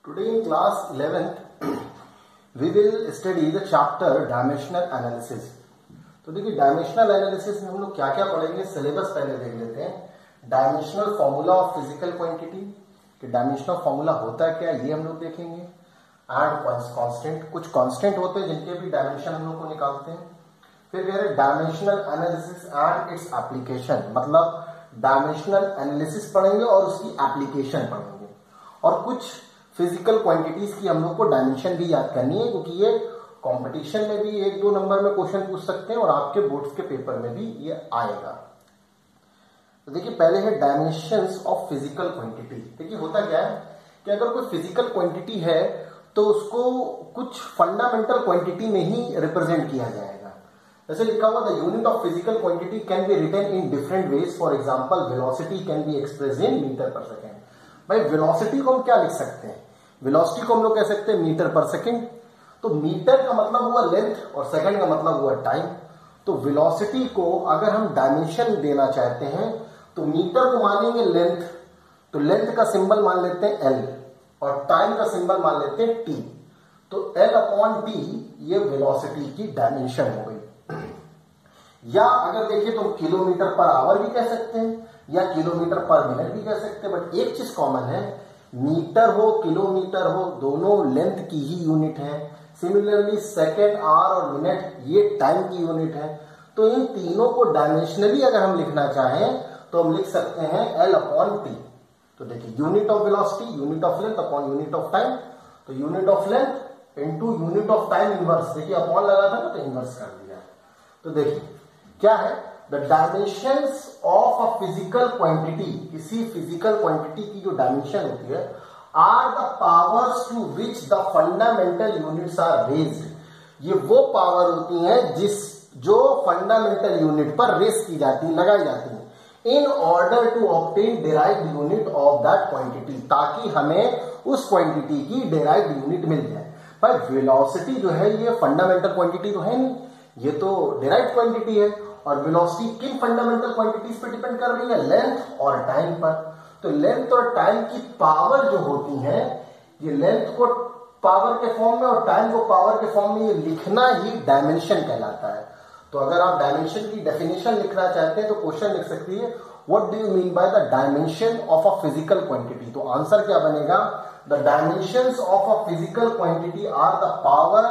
Today in class 11th, we will study the chapter Dimensional Analysis. तो देखिए dimensional analysis में हम लोग क्या क्या पढ़ेंगे, सिलेबस पहले देख लेते हैं। Dimensional formula of physical quantity, कि डायमेंशनल फॉर्मूला होता क्या ये हम लोग देखेंगे। एंड कांस्टेंट, कुछ कांस्टेंट होते हैं जिनके भी डायमेंशन हम लोग को निकालते हैं। फिर कह रहे dimensional analysis and its application, मतलब डायमेंशनल एनालिसिस पढ़ेंगे और उसकी एप्लीकेशन पढ़ेंगे। और कुछ फिजिकल क्वांटिटीज की हम लोग को डायमेंशन भी याद करनी है, क्योंकि ये कंपटीशन में भी 1-2 नंबर में क्वेश्चन पूछ सकते हैं और आपके बोर्ड्स के पेपर में भी ये आएगा। तो देखिए पहले है डायमेंशंस ऑफ फिजिकल क्वांटिटी। देखिए होता क्या है कि अगर कोई फिजिकल क्वांटिटी है तो उसको कुछ फंडामेंटल क्वांटिटी में ही रिप्रेजेंट किया जाएगा। जैसे लिखा हुआ the unit of physical quantity can be written in different ways. For example velocity can be express in metre per second. भाई वेलोसिटी को हम क्या लिख सकते हैं, वेलोसिटी को हम लोग कह सकते हैं मीटर पर सेकेंड। तो मीटर का मतलब हुआ लेंथ और सेकंड का मतलब हुआ टाइम। तो वेलोसिटी को अगर हम डायमेंशन देना चाहते हैं तो मीटर को मानेंगे लेंथ, तो लेंथ का सिंबल मान लेते हैं एल और टाइम का सिंबल मान लेते हैं टी। तो L/T ये वेलोसिटी की डायमेंशन हो गई। या अगर देखिए तो किलोमीटर पर आवर भी कह सकते हैं या किलोमीटर पर मिनट भी कह सकते हैं। बट एक चीज कॉमन है, मीटर हो किलोमीटर हो दोनों लेंथ की ही यूनिट है। सिमिलरली सेकेंड, आवर और मिनट ये टाइम की यूनिट है। तो इन तीनों को डायमेंशनली अगर हम लिखना चाहें तो हम लिख सकते हैं L/T। तो देखिए unit of velocity unit of length upon unit of time. तो unit of length into unit of time inverse, देखिए अपॉन लगा था ना तो इनवर्स कर दिया। तो देखिए क्या है, the dimensions of a physical quantity, किसी फिजिकल क्वांटिटी की जो डायमेंशन होती है, are the powers to which the fundamental units are raised. ये वो पावर होती हैं जो फंडामेंटल यूनिट पर रेस की जाती है, लगाई जाती है, in order to obtain derived unit of that quantity, ताकि हमें उस क्वांटिटी की डिराइव्ड यूनिट मिल जाए। पर वेलोसिटी जो है ये फंडामेंटल क्वांटिटी तो है नहीं, ये तो डिराइव्ड क्वांटिटी है। और वेलोसिटी किन फंडामेंटल क्वांटिटीज पे डिपेंड कर रही है, लेंथ और टाइम पर। तो लेंथ और टाइम की पावर जो होती है, ये लेंथ को पावर के फॉर्म में और टाइम को पावर के फॉर्म में ये लिखना ही डायमेंशन कहलाता है। तो अगर आप डायमेंशन की डेफिनेशन लिखना चाहते हैं तो क्वेश्चन लिख सकती है what do you mean by the dimension of a physical quantity. तो आंसर क्या बनेगा, the dimensions of a physical quantity are the power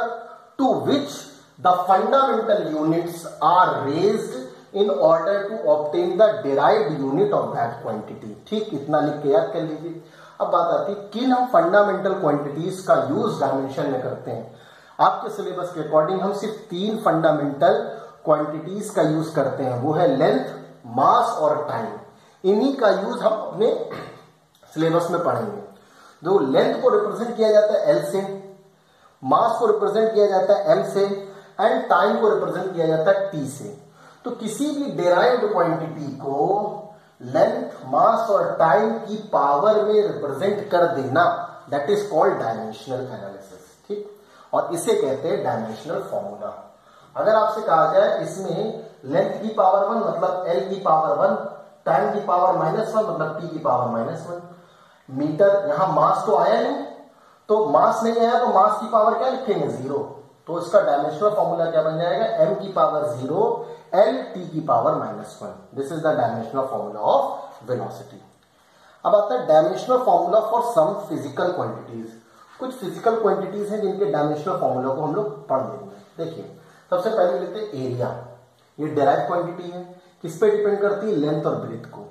to which the fundamental units are raised in order to obtain the derived unit of that quantity. ठीक, इतना लिख के याद कर लीजिए। अब बात आती है किन हम फंडामेंटल क्वांटिटीज का यूज डायमेंशन में करते हैं। आपके सिलेबस के अकॉर्डिंग हम सिर्फ 3 फंडामेंटल क्वांटिटीज का यूज करते हैं, वो है लेंथ, मास और टाइम। इन्हीं का यूज हम अपने सिलेबस में पढ़ेंगे। जो लेंथ को रिप्रेजेंट किया जाता है एल से, मास को रिप्रेजेंट किया जाता है एम से एंड टाइम को रिप्रेजेंट किया जाता है टी से। तो किसी भी डिराइव्ड क्वांटिटी को लेंथ, मास और टाइम की पावर में रिप्रेजेंट कर देना, that is called dimensional analysis. ठीक, और इसे कहते हैं डायमेंशनल फॉर्मूला। अगर आपसे कहा जाए इसमें लेंथ की पावर 1 मतलब एल की पावर 1, टाइम की पावर -1 मतलब टी की पावर -1, मीटर, यहां मास तो आया नहीं, तो मास नहीं आया तो मास की पावर क्या लिखेंगे, 0। तो इसका डायमेंशनल फॉर्मूला क्या बन जाएगा, m की पावर 0 l t की power -1। This is the dimensional formula of velocity. अब आता है dimensional formula for some physical quantities. कुछ फिजिकल क्वांटिटीज हैं जिनके डायमेंशनल फॉर्मूला को हम लोग पढ़ लेंगे। देखिए सबसे पहले लेते हैं एरिया। ये डायरेक्ट क्वांटिटी है, किस पे डिपेंड करती है, लेंथ और ब्रीथ को।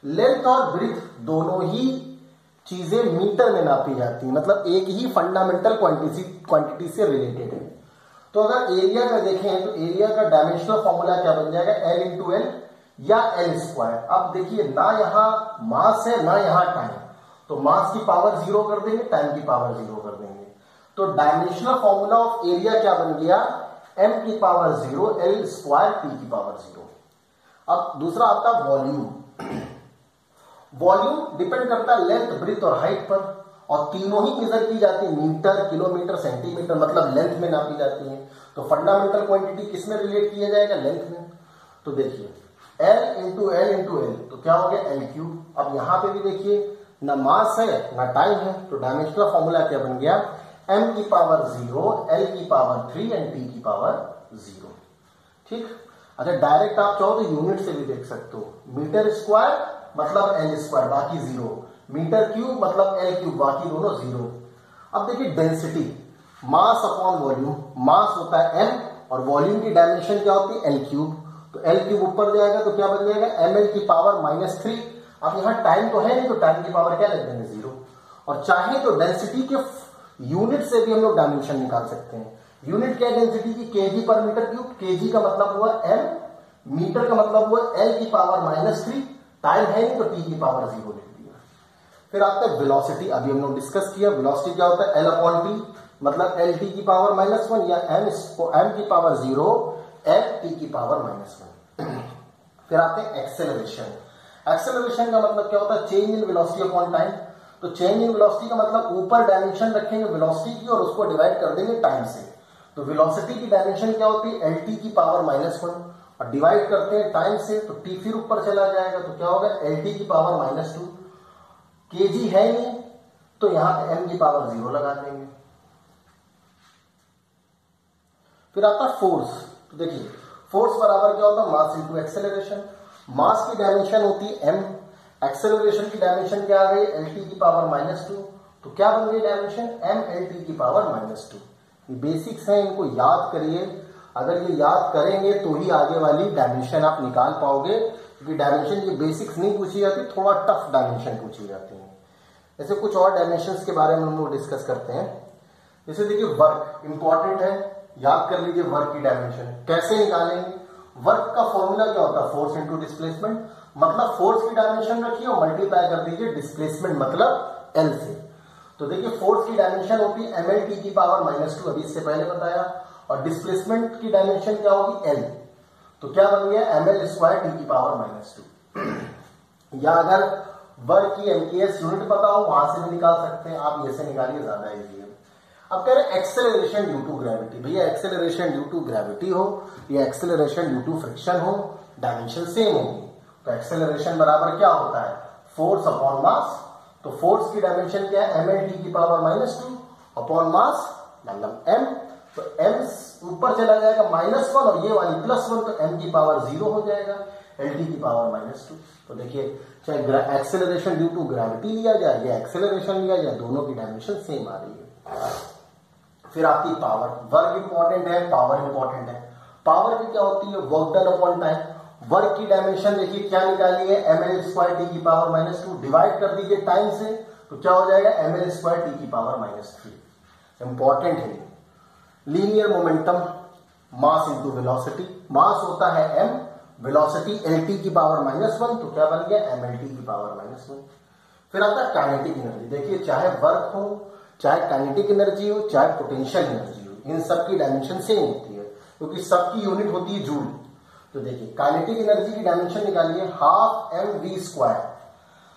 लेंथ और ब्रीथ दोनों ही चीजें मीटर में नापी जाती है, मतलब एक ही फंडामेंटल क्वांटिटी से रिलेटेड है। तो अगर एरिया का देखें तो एरिया का डायमेंशनल फॉर्मूला क्या बन जाएगा, L × L या L²। अब देखिए ना यहां मास है ना यहां टाइम, तो मास की पावर 0 कर देंगे, टाइम की पावर 0 कर देंगे। तो डायमेंशनल फॉर्मूला ऑफ एरिया क्या बन गया, m की पावर 0 L² t की पावर 0। अब दूसरा आता है वॉल्यूम। वॉल्यूम डिपेंड करता है लेंथ, ब्रीथ और हाइट पर, और तीनों ही मेजर की जाती है, मीटर, किलोमीटर, सेंटीमीटर, मतलब लेंथ में नापी जाती है। तो फंडामेंटल क्वांटिटी किस में रिलेट किया जाएगा, लेंथ में। तो देखिए L × L × L, तो क्या हो गया L3। अब यहां पे भी देखिए ना मास है ना टाइम है, तो डायमेंशनल फॉर्मूला क्या बन गया, m की पावर 0, l की पावर 3 एंड t की पावर 0। ठीक। अच्छा डायरेक्ट आप चाहो तो यूनिट से भी देख सकते हो, मीटर स्क्वायर मतलब l स्क्वायर बाकी 0, मीटर क्यूब मतलब l क्यूब बाकी दोनों 0। अब देखिए डेंसिटी, मास अपॉन वॉल्यूम, मास होता है m और वॉल्यूम की डायमेंशन क्या होती है l क्यूब, तो l क्यूब ऊपर जाएगा तो क्या बन जाएगा ml की पावर -3। अब यहाँ टाइम तो है नहीं, तो टाइम की पावर क्या लग देंगे 0। और चाहे तो डेंसिटी के यूनिट से भी हम लोग डायमेंशन निकाल सकते हैं। यूनिट क्या है डेंसिटी की, केजी पर मीटर क्यूब, केजी का मतलब हुआ m, मीटर का मतलब हुआ l की पावर -3, टाइम है नहीं तो t की पावर 0 लिख दिया। फिर आता है वेलोसिटी, अभी हम लोग डिस्कस किया वेलोसिटी क्या होता है, l अपॉन टी मतलब l t की पावर -1 या m की पावर 0 l t की पावर -1। फिर आते हैं एक्सेलरेशन। एक्सेलरेशन का मतलब क्या होता है, change in velocity upon time. तो चेंज इन वेलोसिटी का मतलब ऊपर डायमेंशन रखेंगे वेलोसिटी की और उसको डिवाइड कर देंगे टाइम से। तो वेलोसिटी की डायमेंशन क्या होती है, lt की पावर -1 और डिवाइड करते हैं टाइम से, तो t फिर ऊपर चला जाएगा तो क्या होगा lt की पावर -2। kg है नहीं तो यहां पे m की पावर 0 लगा देंगे। फिर आता है फोर्स। तो देखिए फोर्स बराबर क्या होता है, मास इंटू एक्सेलरेशन। मास की डायमेंशन होती है m, एक्सेलरेशन की डायमेंशन क्या आ गई lt की पावर -2, तो क्या बन गई डायमेंशन m lt की पावर -2। ये बेसिक्स हैं, इनको याद करिए, अगर ये याद करेंगे तो ही आगे वाली डायमेंशन आप निकाल पाओगे, क्योंकि डायमेंशन ये बेसिक्स नहीं पूछी जाती, थोड़ा टफ डायमेंशन पूछी जाती है। ऐसे कुछ और डायमेंशन के बारे में हम लोग डिस्कस करते हैं। जैसे देखिए वर्क इंपॉर्टेंट है, याद कर लीजिए वर्क की डायमेंशन कैसे निकालेंगे। वर्क का फॉर्मूला क्या होता है, फोर्स इंटू डिस्प्लेसमेंट, मतलब फोर्स की डायमेंशन रखिए और मल्टीप्लाई कर दीजिए डिस्प्लेसमेंट मतलब एल से। तो देखिए फोर्स की डायमेंशन होती है ml t की पावर -2, अभी इससे पहले बताया, और डिस्प्लेसमेंट की डायमेंशन क्या होगी l, तो क्या बन गया ml स्क्वायर t की पावर -2। या अगर वर्क की MKS यूनिट पता हो वहां से भी निकाल सकते हैं आप, ये से निकालिए ज्यादा इजी है। अब कह रहे एक्सेलरेशन ड्यू टू ग्रेविटी, भैया एक्सेलरेशन ड्यू टू ग्रेविटी हो या एक्सेलरेशन ड्यू टू फ्रिक्शन हो, डायमेंशन सेम होगी। तो एक्सेलरेशन बराबर क्या होता है, फोर्स अपॉन मास। तो फोर्स की डायमेंशन क्या है ml t की पावर -2 अपॉन मास मतलब m, तो m ऊपर चला जाएगा -1 और ये वाली +1, तो m की पावर 0 हो जाएगा l t की पावर -2। तो देखिए चाहे एक्सेलरेशन ड्यू टू ग्रेविटी लिया जाए या एक्सेलरेशन लिया जाए, दोनों की डायमेंशन सेम आ रही है। फिर आपकी पावर, वर्क इंपॉर्टेंट है, पावर इंपॉर्टेंट है। पावर की क्या होती है, work done upon time. Work की डायमेंशन देखिए क्या निकाली है ml स्क्वायर t की पावर -2, डिवाइड कर दीजिए टाइम से, तो क्या हो जाएगा ml स्क्वायर t की पावर -3। इंपॉर्टेंट है। Linear momentum, mass into velocity, mass होता है m, वेलोसिटी lt की पावर -1, तो क्या बन गया mlt की पावर -1। फिर आता है काइनेटिक एनर्जी। देखिए चाहे वर्क हो, चाहे काइनेटिक एनर्जी हो, चाहे पोटेंशियल एनर्जी हो, इन सब की डायमेंशन सेम होती है, क्योंकि सबकी यूनिट होती है जूल। तो देखिए काइनेटिक एनर्जी की डायमेंशन निकालिए हाफ mv स्क्वायर।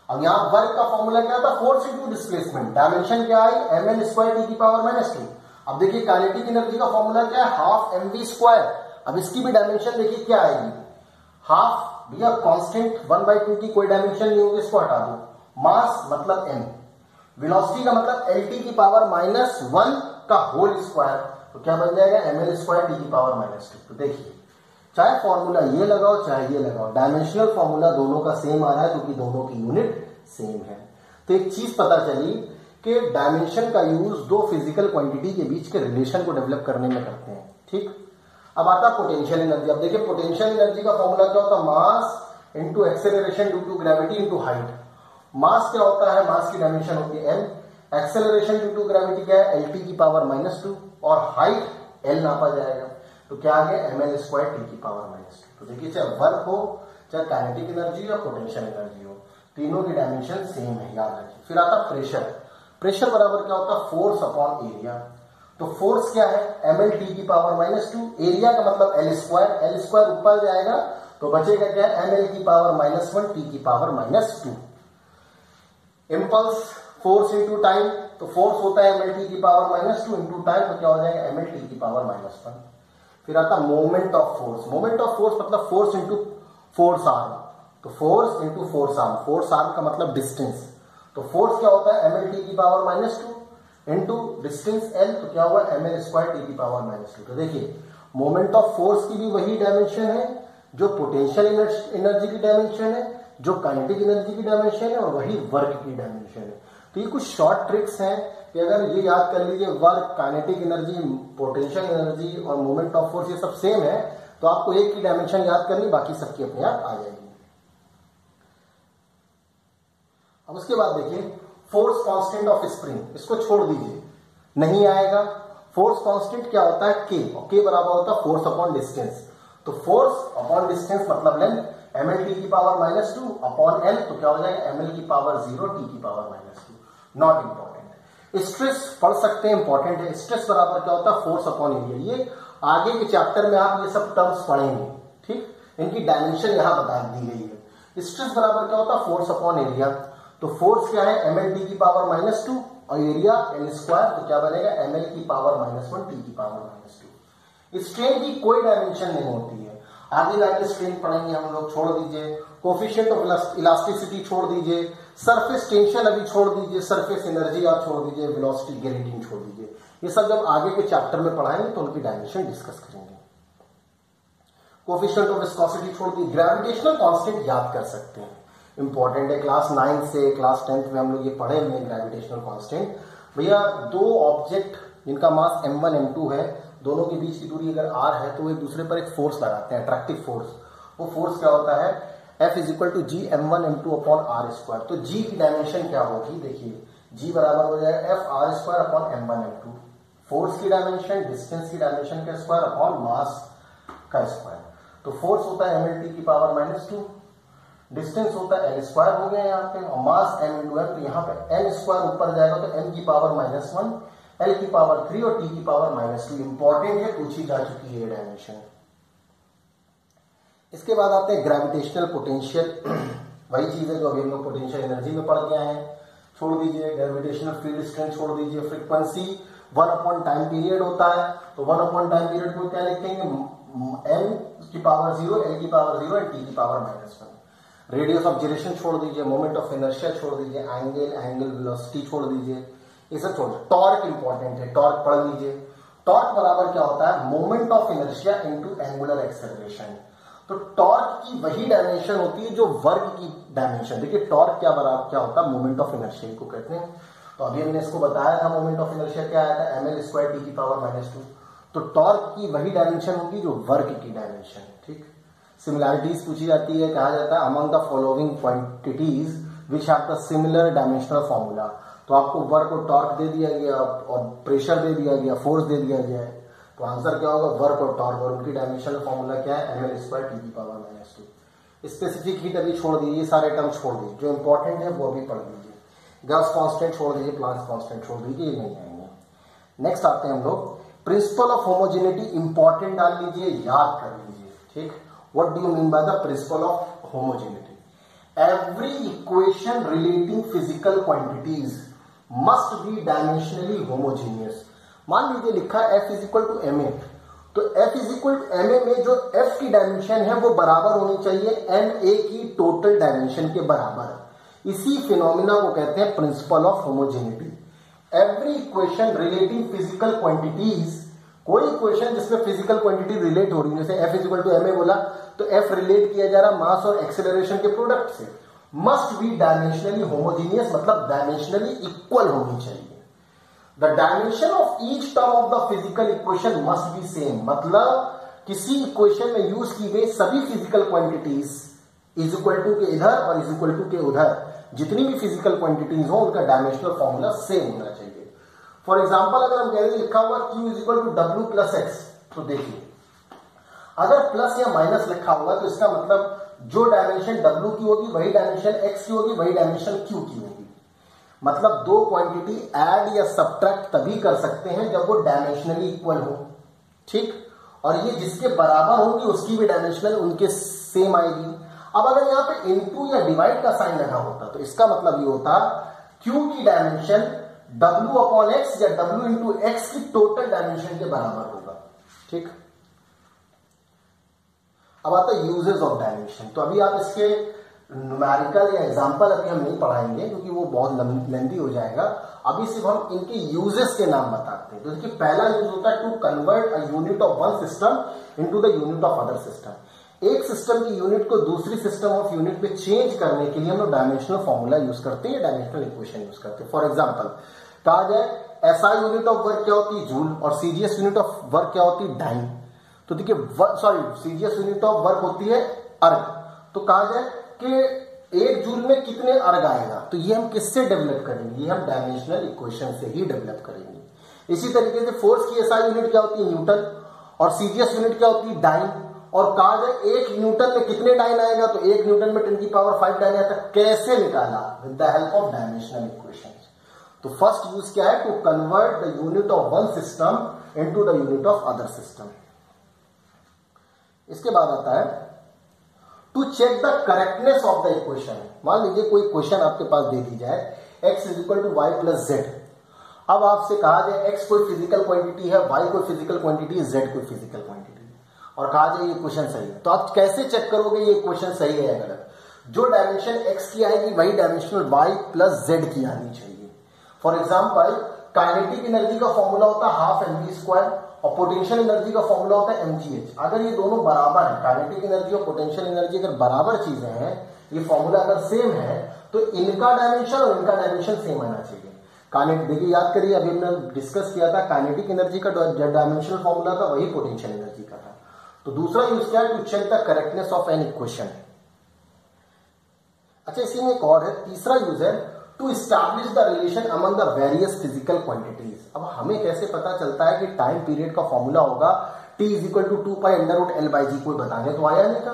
अब यहां वर्क का फॉर्मूला क्या था, फोर्स इंटू डिस्प्लेसमेंट, डायमेंशन क्या आई ml स्क्वायर t की पावर -2। अब देखिए काइनेटिक एनर्जी का फॉर्मूला क्या है, हाफ mv स्क्वायर। अब इसकी भी डायमेंशन देखिए क्या आएगी, हाफ, भैया कांस्टेंट 1/2 की कोई डायमेंशन नहीं होगी, इसको हटा दो। मास मतलब m, वेलोसिटी का मतलब lt की पावर -1 का होल स्क्वायर, तो क्या बन जाएगा ml स्क्वायर t की पावर -2। तो देखिए चाहे फॉर्मूला ये लगाओ चाहे ये लगाओ, डायमेंशनल फॉर्मूला दोनों का सेम आ रहा है, क्योंकि दोनों की यूनिट सेम है। तो एक चीज पता चली कि डायमेंशन का यूज दो फिजिकल क्वांटिटी के बीच के रिलेशन को डेवलप करने में करते हैं। ठीक, अब आता पोटेंशियल एनर्जी। अब देखिए पोटेंशियल एनर्जी का फॉर्मूला क्या होता है, mass into acceleration due to gravity into height. Mass क्या होता है, मास की डायमेंशन होती है m, acceleration due to gravity क्या है lt की पावर -2 और हाइट l नापा जाएगा, तो क्या आ गया ml स्क्वायर t की पावर -2। तो देखिए चाहे वर्क हो, चाहे काइनेटिक एनर्जी या पोटेंशियल एनर्जी हो, तीनों की डायमेंशन सेम है, याद रखिए। फिर आता प्रेशर। प्रेशर बराबर क्या होता है, फोर्स अपॉन एरिया। तो फोर्स क्या है ml t की पावर -2, एरिया का मतलब l स्क्वायर ऊपर जाएगा तो बचेगा क्या ml की पावर -1 t की power -2। Impulse force into time, तो फोर्स होता है ml t की पावर -2 इंटू टाइम, तो क्या हो जाएगा ml t की पावर -1। फिर आता moment of force. Moment of force मतलब फोर्स इंटू फोर्स आर्म, तो force into force arm, force arm का मतलब डिस्टेंस, तो फोर्स क्या होता है ml टी की पावर -2 इनटू डिस्टेंस l, तो क्या हुआ ml स्क्वायर टी की पावर -2। तो देखिए मोमेंट ऑफ फोर्स की भी वही डायमेंशन है जो पोटेंशियल एनर्जी की डायमेंशन है, जो काइनेटिक एनर्जी की डायमेंशन है, और वही वर्क की डायमेंशन है। तो ये कुछ शॉर्ट ट्रिक्स हैं कि अगर ये याद कर लीजिए work, kinetic energy, potential energy और मोमेंट ऑफ फोर्स ये सब सेम है, तो आपको एक की डायमेंशन याद करनी, बाकी सबकी अपने आप आ जाएगी। अब उसके बाद देखिए फोर्स कांस्टेंट ऑफ स्प्रिंग, इसको छोड़ दीजिए, नहीं आएगा। फोर्स कांस्टेंट क्या होता है K, और K बराबर होता है फोर्स अपॉन डिस्टेंस। तो फोर्स अपॉन डिस्टेंस मतलब लेंथ ml टी की पावर -2 अपॉन l, तो क्या हो जाएगा ml की पावर 0 टी की पावर -2। Not important. स्ट्रेस पढ़ सकते हैं, इंपॉर्टेंट है। स्ट्रेस बराबर क्या होता है फोर्स अपॉन एरिया। ये आगे के चैप्टर में आप ये सब टर्म्स पढ़ेंगे, ठीक, इनकी डायमेंशन यहां बता दी गई है। स्ट्रेस बराबर क्या होता है फोर्स अपॉन एरिया। तो फोर्स क्या है ml टी की पावर -2 और एरिया l स्क्वायर, तो क्या बनेगा ml की पावर -1 टी की पावर -2। स्ट्रेन की कोई डायमेंशन नहीं होती है। आगे जाके स्ट्रेन पढ़ेंगे हम लोग, छोड़ दीजिए। कोफिशिएंट ऑफ इलास्टिसिटी छोड़ दीजिए, सरफेस टेंशन अभी छोड़ दीजिए, सरफेस एनर्जी आप छोड़ दीजिए, वेलोसिटी ग्रेडियंट छोड़ दीजिए। ये सब जब आगे के चैप्टर में पढ़ाएंगे तो उनकी डायमेंशन डिस्कस करेंगे। कोफिशिएंट ऑफ विस्कोसिटी छोड़ दीजिए। ग्रेविटेशनल कांस्टेंट याद कर सकते हैं, इंपॉर्टेंट है। क्लास 9 से क्लास 10 में हम लोग ये पढ़े हुए हैं ग्रेविटेशनल कांस्टेंट। भैया दो ऑब्जेक्ट जिनका मास m1 m2 है, दोनों के बीच की दूरी अगर r है तो वो एक दूसरे पर एक फोर्स लगाते हैं, अट्रैक्टिव फोर्स। वो फोर्स क्या होता है F = G m1 m2 upon r square. तो G की डायमेंशन क्या होगी, देखिए G बराबर हो जाएगा F r square upon m1 m2। Force की डायमेंशन डिस्टेंस की डायमेंशन का स्क्वायर अपॉन मास का स्क्वायर। तो फोर्स होता है ml टी की पावर -2, डिस्टेंस होता है l स्क्वायर हो गया यहाँ पे, और मास m × m, तो यहाँ पे m स्क्वायर ऊपर जाएगा तो m की पावर -1, l की पावर 3 और t की पावर -2। इंपॉर्टेंट है, पूछी जा चुकी है डायमेंशन। इसके बाद आते हैं ग्रेविटेशनल पोटेंशियल। वही चीज है जो अभी हम लोग पोटेंशियल एनर्जी में पढ़ के आए हैं। छोड़ दीजिए ग्रेविटेशनल फील्ड स्ट्रेंथ, छोड़ दीजिए फ्रीक्वेंसी 1 अपॉन टाइम पीरियड होता है, तो 1 अपॉन टाइम पीरियड को क्या लिखेंगे m की पावर 0, l की पावर 0 और t की पावर -1। रेडियस ऑफ जिरेशन छोड़ दीजिए, मोमेंट ऑफ इनर्शिया छोड़ दीजिए, एंगल वेलोसिटी छोड़ दीजिए, ये सब छोड़ दीजिए। टॉर्क इंपॉर्टेंट है, टॉर्क पढ़ लीजिए। टॉर्क बराबर क्या होता है moment of inertia into angular acceleration. तो टॉर्क की वही डायमेंशन होती है जो वर्क की डायमेंशन। देखिए टॉर्क क्या बराबर क्या होता है मोमेंट ऑफ इनर्शिया को कहते हैं। तो अभी हमने इसको बताया था मोमेंट ऑफ इनर्शिया क्या आया था ml स्क्वायर टी की पावर -2। तो टॉर्क की वही डायमेंशन होगी जो वर्क की डायमेंशन, ठीक। सिमिलैरिटीज पूछी जाती है, कहा जाता है among the following quantities which have the similar dimensional formula. तो आपको वर्क और टॉर्क दे दिया गया और प्रेशर दे दिया गया, फोर्स दे दिया गया है, तो आंसर क्या होगा वर्क और टॉर्क, और उनकी डायमेंशनल फॉर्मूला क्या है ml स्क्वायर टी की पावर -2। स्पेसिफिक हीट अभी छोड़ दीजिए, ये सारे टर्म छोड़ दीजिए, जो इंपॉर्टेंट है वो भी पढ़ लीजिए। गॉस कांस्टेंट छोड़ दीजिए, प्लांक कांस्टेंट छोड़ दीजिए, ये नहीं आएंगे। नेक्स्ट आते हैं हम लोग प्रिंसिपल ऑफ होमोजेनिटी। इंपॉर्टेंट डाल लीजिए, याद कर लीजिए, ठीक। What do you mean by the principle of homogeneity? Every equation relating physical quantities must be dimensionally homogeneous. मान लीजिए लिखा F = ma, तो F = ma में जो F की डायमेंशन है वो बराबर होनी चाहिए ma की टोटल डायमेंशन के बराबर। इसी फिनोमिना को कहते हैं principle of homogeneity. Every equation relating physical quantities, कोई इक्वेशन जिसमें फिजिकल क्वांटिटी रिलेट हो रही है, जैसे F = ma बोला तो F रिलेट किया जा रहा मास और एक्सेलरेशन के प्रोडक्ट से, मस्ट बी डायमेंशनली होमोजीनियस, मतलब डायमेंशनली इक्वल होनी चाहिए। The dimension of each term of the physical equation must be same, मतलब किसी इक्वेशन में यूज की गई सभी physical quantities is equal to के इधर और इज इक्वल टू के उधर, जितनी भी फिजिकल क्वांटिटीज हो उनका डायमेंशनल फॉर्मूला सेम होना चाहिए। फॉर एग्जाम्पल अगर हम कह रहे लिखा हुआ Q = W + x, तो देखिए अगर प्लस या माइनस लिखा होगा तो इसका मतलब जो डायमेंशन W की होगी वही डायमेंशन X की होगी, वही डायमेंशन Q की होगी। मतलब दो क्वांटिटी ऐड या सब्ट्रैक्ट तभी कर सकते हैं जब वो डायमेंशनली इक्वल हो, ठीक। और ये जिसके बराबर होंगी उसकी भी डायमेंशनल उनके सेम आएगी। अब अगर यहाँ पे इनटू या डिवाइड का साइन लगा होता तो इसका मतलब ये होता Q की डायमेंशन W/X या W × X की टोटल डायमेंशन के बराबर होगा, ठीक। अब आता है यूजेस ऑफ डायमेंशन। तो अभी आप इसके न्यूमेरिकल या एग्जाम्पल अभी हम नहीं पढ़ाएंगे क्योंकि वो बहुत लेंदी हो जाएगा। अभी सिर्फ हम इनके यूजेस के नाम बताते हैं। तो देखिए पहला यूज होता है to convert a unit of one system into the unit of other system. एक सिस्टम की यूनिट को दूसरी सिस्टम ऑफ यूनिट पे चेंज करने के लिए हम लोग डायमेंशनल फॉर्मूला यूज करते हैं, डायमेंशनल इक्वेशन यूज करते हैं। फॉर एग्जाम्पल कहा जाए एसआई यूनिट ऑफ वर्क क्या होती है जूल, और सीजीएस यूनिट ऑफ वर्क क्या होती है डाइन। तो देखिए सीजीएस यूनिट ऑफ वर्क होती है अर्ग। तो कहा जाए कि एक जूल में कितने अर्ग आएगा, तो ये हम किससे डेवलप करेंगे, ये हम डायमेंशनल इक्वेशन से ही डेवलप करेंगे। इसी तरीके से फोर्स की एसआई यूनिट क्या होती है न्यूटन, और सीजीएस यूनिट क्या होती है डाइन। और कहा जाए एक न्यूटन में कितने डाइन आएगा, तो एक न्यूटन में 10⁵ डाइन आता है। कैसे निकाला, with the help of dimensional equation. तो फर्स्ट यूज क्या है, to convert the unit of one system into the unit of other system. इसके बाद आता है to check the correctness of the equation. मान लीजिए कोई क्वेश्चन आपके पास दे दी जाए x = y + z। अब आपसे कहा जाए x कोई फिजिकल क्वांटिटी है, y कोई फिजिकल क्वांटिटी है, z कोई फिजिकल क्वांटिटी है, और कहा जाए ये क्वेश्चन सही है। तो आप कैसे चेक करोगे ये क्वेश्चन सही है या गलत? जो डायमेंशन x की आएगी वही डायमेंशनल y + z की आनी चाहिए। फॉर एग्जाम्पल काइनेटिक एनर्जी का फॉर्मूला होता है ½mv² और पोटेंशियल एनर्जी का फॉर्मूला होता है mgh। अगर ये दोनों बराबर है, काइनेटिक एनर्जी और पोटेंशियल एनर्जी अगर बराबर चीजें हैं, ये फॉर्मूला अगर सेम है, तो इनका डायमेंशन और इनका डायमेंशन सेम आना चाहिए। काइनेटिक देखिए याद करिए, अभी हमने डिस्कस किया था काइनेटिक एनर्जी का डायमेंशनल फॉर्मूला था वही पोटेंशियल एनर्जी का था। तो दूसरा यूज क्या है, to check the correctness of an equation. अच्छा इसी में एक और है, तीसरा यूज है to establish the relation among the various physical quantities. अब हमें कैसे पता चलता है कि टाइम पीरियड का फॉर्मूला होगा t = 2π√L/g। कोई बताने तो आया नहीं था,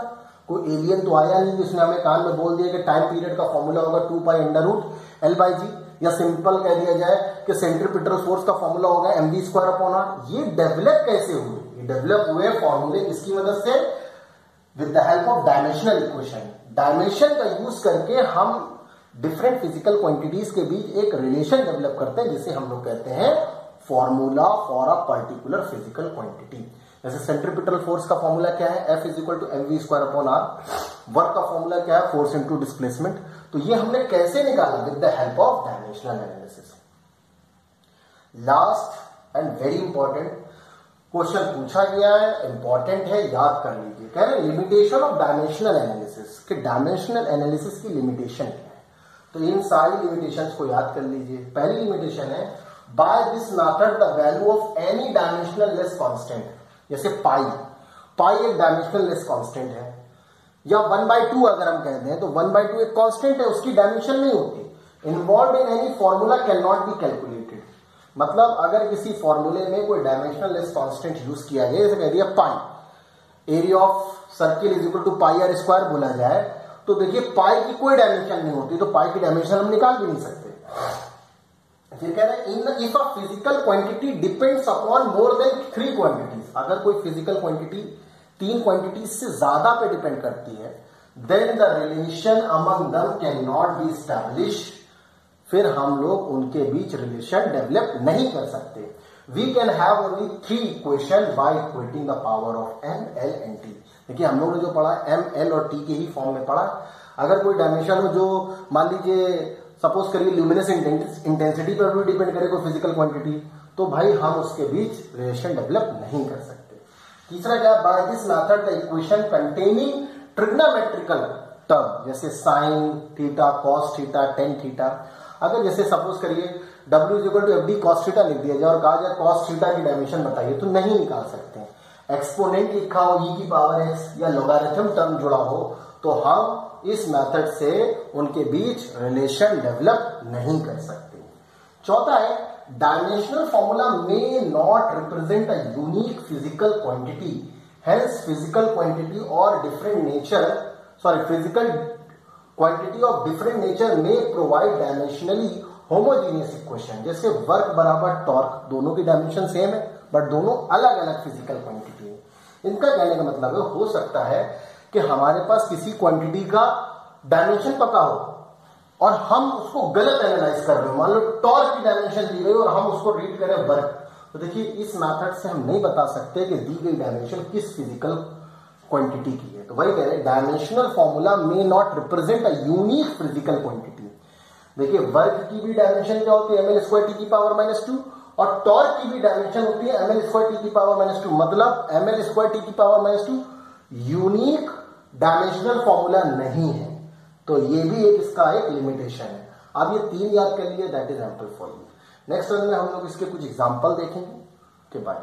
कोई एलियन तो आया नहीं जिसने हमें कान में बोल दिया कि टाइम पीरियड का फॉर्मूला होगा 2π√L/g, या सिंपल कह दिया जाए कि सेंट्रीपिटल फोर्स का फॉर्मूला होगा mv²/r। ये डेवलप कैसे हुए? ये डेवलप हुए फॉर्मूले किसकी मदद से, with the help of dimensional equation. Dimension का यूज करके हम डिफरेंट फिजिकल क्वांटिटीज के बीच एक रिलेशन डेवलप करते हैं जिसे हम लोग कहते हैं formula for a particular physical quantity. जैसे सेंट्रीपिटल फोर्स का फॉर्मूला क्या है, F = mv²/r। वर्क का फॉर्मूला क्या है, फोर्स इनटू डिस्प्लेसमेंट। तो ये हमने कैसे निकाला, with the help of dimensional analysis. Last and very important question पूछा गया है, इंपॉर्टेंट है, याद कर लीजिए। कह रहे लिमिटेशन ऑफ डायमेंशनल एनालिसिस, कि डायमेंशनल एनालिसिस की लिमिटेशन क्या है। तो इन सारी लिमिटेशंस को याद कर लीजिए। पहली लिमिटेशन है, by this method the value of any dimensional less constant, जैसे पाई एक डायमेंशनल लेस कांस्टेंट है, या 1/2 अगर हम कहते हैं तो 1/2 एक कांस्टेंट है, उसकी डायमेंशन नहीं होती। Involve in any formula can not be calculated. मतलब अगर किसी फॉर्मूले में कोई डायमेंशनल लेस कांस्टेंट यूज किया गया, जैसे कह दिया पाई एरिया ऑफ सर्किल = πr² बोला जाए, तो देखिए पाई की कोई डायमेंशन नहीं होती, तो पाई की डायमेंशन हम निकाल भी नहीं सकते। फिर कह रहे हैं if a physical quantity depends upon more than 3 quantities. अगर कोई फिजिकल क्वांटिटी 3 क्वांटिटीज से ज्यादा पे डिपेंड करती है, then the relation among them can not be established. फिर हम लोग उनके बीच रिलेशन डेवलप नहीं कर सकते। We can have only 3 equation by equating the power of m, l and t। देखिए हम लोगों ने जो पढ़ा m, l और t के ही फॉर्म में पढ़ा। अगर कोई डायमेंशन हो जो मान लीजिए सपोज करिए ल्यूमिनस इंटेंसिटी पर भी डिपेंड करे कोई फिजिकल क्वांटिटी, तो भाई हम उसके बीच रिलेशन डेवलप नहीं कर सकते। तीसरा क्या, by this method the equation containing trigonometrical term जैसे sine theta, cos theta, tan theta, अगर जैसे सपोज करिए W = FD cos थीटा लिख दिया जाए और कहा जाए cos थीटा की डायमेंशन बताइए, तो नहीं निकाल सकते। एक्सपोनेंट लिखा हो e⁻x या लोगारिथम टर्म जुड़ा हो, तो हम इस मेथड से उनके बीच रिलेशन डेवलप नहीं कर सकते। चौथा है, dimensional formula may not represent a unique physical quantity, hence physical quantity और different nature physical quantity of different nature में प्रोवाइड डायमेंशनली होमोजीनियस इक्वेशन। जैसे वर्क बराबर टॉर्क, दोनों की डायमेंशन सेम है बट दोनों अलग अलग फिजिकल क्वांटिटी है। इनका कहने का मतलब है, हो सकता है कि हमारे पास किसी क्वांटिटी का डायमेंशन पता हो और हम उसको गलत एनालाइज कर रहे हो। मान लो टॉर्क की डायमेंशन दी गई और हम उसको रीड करें वर्क, तो देखिए इस मेथड से हम नहीं बता सकते कि दी गई डायमेंशन किस फिजिकल क्वांटिटी की है। तो वही कह रहे हैं dimensional formula may not represent a unique physical quantity. देखिए वर्क की भी डायमेंशन क्या होती है, ml स्क्वायर टी की पावर -2, और टॉर्क की भी डायमेंशन होती है ml स्क्वायर टी की पावर -2। मतलब ml स्क्वायर टी की पावर -2 यूनिक डायमेंशनल फॉर्मूला नहीं है, तो ये भी एक इसका एक लिमिटेशन है। आप ये 3 याद कर लिए, that is ample for you. Next में हम लोग इसके कुछ एग्जांपल देखेंगे। Okay bye.